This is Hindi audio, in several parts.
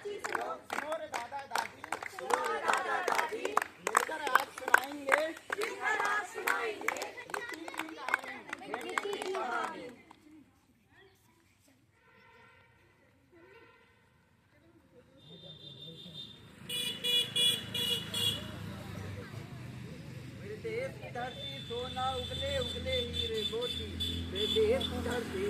सुनो रे दादा दादी, मिलकर आज सुनाएंगे मिट्टी की कहानी। मेरे देश की धरती सोना उगले उगले हीरे मोती, मेरे देश की धरती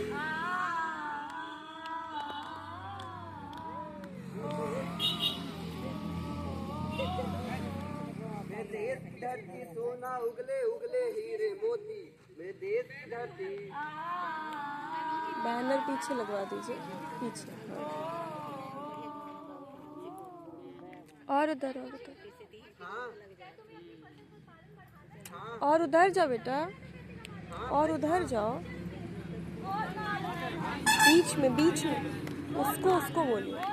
देश की धरती सोना उगले उगले हीरे मोती, मेरे देश की धरती। बैनर पीछे लगवा दीजिए, पीछे और उधर और उधर जाओ बेटा, और उधर जाओ, बीच में उसको बोलिए।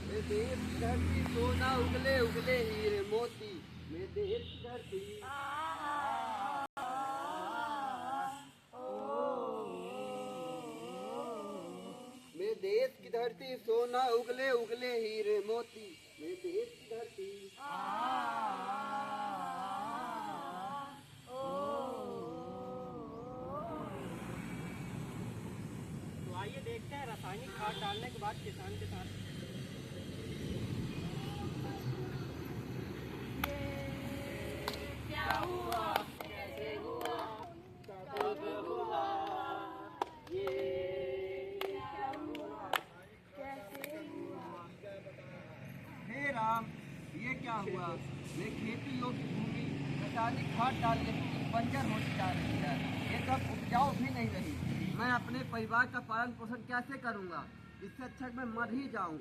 मेरे देश की धरती सोना उगले उगले हीरे मोती, मेरे देश की धरती। मेरे देश की धरती सोना उगले उगले हीरे मोती, मेरे देश की धरती। तो आइए देखते हैं रासायनिक खाद डालने के बाद किसान के साथ क्या हुआ, कैसे हुआ, कब हुआ, ये क्या हुआ, कैसे हुआ। हे राम, ये क्या हुआ? मैं खेती योग्य भूमि रासायनिक खाद डालने की बंजर होती जा रही है। ये सब उपजाऊ भी नहीं रही। मैं अपने परिवार का पालन पोषण कैसे करूंगा? इससे अच्छा मैं मर ही जाऊं।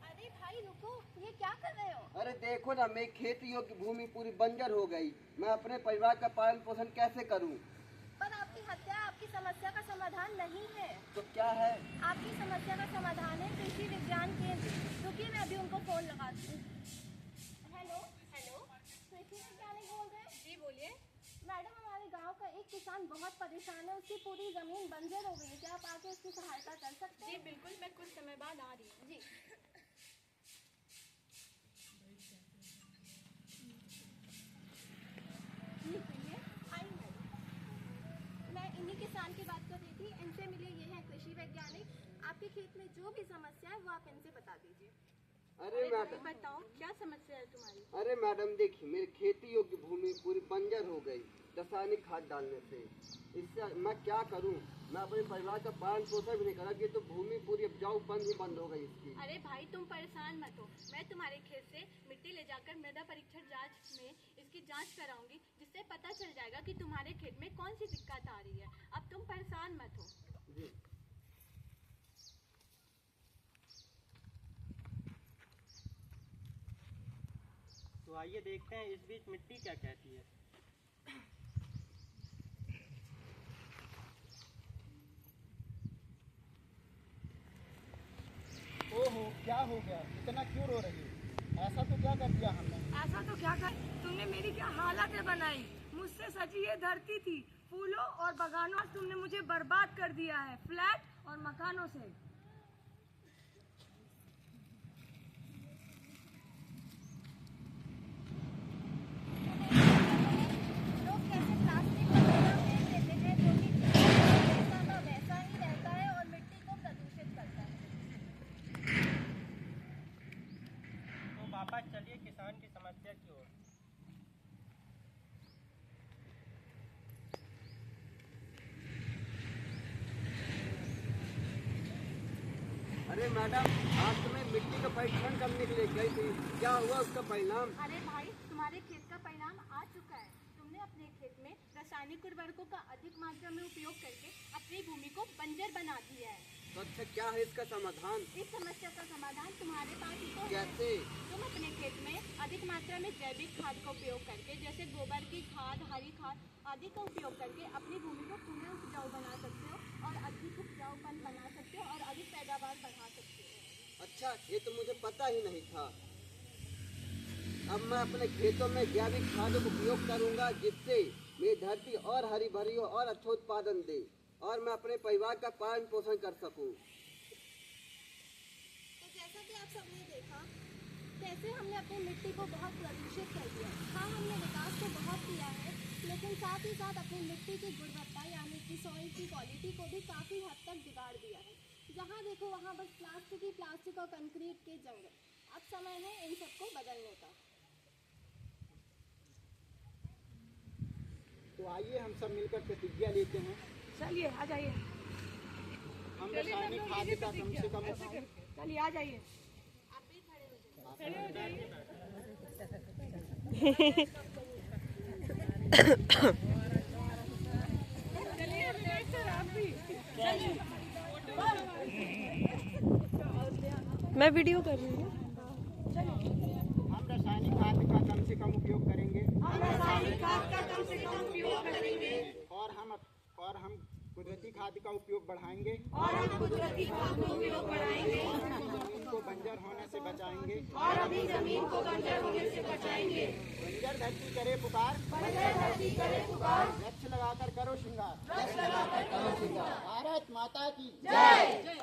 अरे भाई रुको, ये क्या कर रहे हो? अरे देखो ना, मेरी खेती योग्य भूमि पूरी बंजर हो गई। मैं अपने परिवार का पालन पोषण कैसे करूं? पर आपकी हत्या आपकी समस्या का समाधान नहीं है। तो क्या है? आपकी समस्या का समाधान है कृषि विज्ञान केंद्र। रुकिए, मैं अभी उनको फोन लगाती हूँ। हेलो, कृषि वैज्ञानिक बोल रहे हैं? जी बोलिए। मैडम, हमारे गांव का एक किसान बहुत परेशान है, उसकी पूरी जमीन बंजर हो गई है। क्या आप आके उसकी सहायता कर सकते हैं? जी बिल्कुल, मैं कुछ समय बाद आ रही हूँ। जी। मैं इन्हीं किसान की बात कर रही थी, इनसे मिले। ये हैं कृषि वैज्ञानिक। आपके खेत में जो भी समस्या है वो आप इनसे बता दीजिए। अरे मैडम, बताओ क्या समस्या है तुम्हारी? अरे मैडम देखिए, मेरी खेती योग्य भूमि पूरी बंजर हो गई रासायनिक खाद डालने से। इससे मैं क्या करूं? मैं अपने परिवार का पालन पोषण भी नहीं करा कि तो भूमि पूरी उपजाऊपन ही बंद हो गई इसकी। अरे भाई तुम परेशान मत हो, मैं तुम्हारे खेत से मिट्टी ले जाकर मृदा परीक्षण जांच में इसकी जांच कराऊंगी, जिससे पता चल जाएगा कि तुम्हारे खेत में कौन सी दिक्कत आ रही है। अब तुम परेशान मत हो। जी। तो आइए देखते हैं इस बीच मिट्टी क्या कहती है। ओहो, क्या हो गया? इतना क्यों रो रही हो? ऐसा तो क्या कर दिया हमने? ऐसा तो क्या कर, तुमने मेरी क्या हालत बनाई। मुझसे सजी ये धरती थी फूलों और बगानों, तुमने मुझे बर्बाद कर दिया है फ्लैट और मकानों से। लोग कैसे प्लास्टिक वगैरह फेंक देते हैं, जो कि जैसा का वैसा ही रहता है और मिट्टी को प्रदूषित करता है। तो वापस चलिए किसान की समस्या की ओर। अरे मैडम, आज तुम्हें मिट्टी का परीक्षण करने के लिए गई थी, क्या हुआ उसका परिणाम? अरे भाई, तुम्हारे खेत का परिणाम आ चुका है। तुमने अपने खेत में रासायनिक उर्वरकों का अधिक मात्रा में उपयोग करके अपनी भूमि को बंजर बना दिया है। तो अच्छा, क्या है इसका समाधान? इस समस्या का समाधान तुम्हारे कैसे? तुम अपने खेत में अधिक मात्रा में जैविक खाद का उपयोग करके, जैसे गोबर की खाद, हरी खाद आदि का उपयोग करके अपनी भूमि को पुनः उपजाऊ बना सकते हो और अधिक उपजाऊपन बना सकते हो और अधिक पैदावार बढ़ा सकते हो। अच्छा, ये तो मुझे पता ही नहीं था। अब मैं अपने खेतों में जैविक खाद का उपयोग करूंगा, जिससे मेरी धरती और हरी भरी हो और अच्छा उत्पादन दे और मैं अपने परिवार का पालन पोषण कर सकूं। तो जैसा कि आप सबने देखा, कैसे हमने अपनी मिट्टी को बहुत प्रदूषित कर दिया। हाँ, हमने विकास तो बहुत किया है, लेकिन साथ ही साथ अपनी मिट्टी की गुणवत्ता यानी कि सॉइल की क्वालिटी को भी काफ़ी हद तक बिगाड़ दिया है। जहाँ देखो वहाँ बस प्लास्टिक और कंक्रीट के जंगल। अब समय है इन सबको बदलने का। तो आइए हम सब मिलकर प्रतिज्ञा लेते हैं। चलिए आ जाइए, हम रासायनिक खाद का कम से कम चलिए आ जाइए। मैं वीडियो कर रही हूँ। हम रासायनिक खाद का कम से कम उपयोग करेंगे और हम कुदरती खाद का उपयोग बढ़ाएंगे और जमीन को बंजर होने से बचाएंगे बंजर धरती करे पुकार, वृक्ष लगाकर करो श्रृंगार। भारत माता की जय।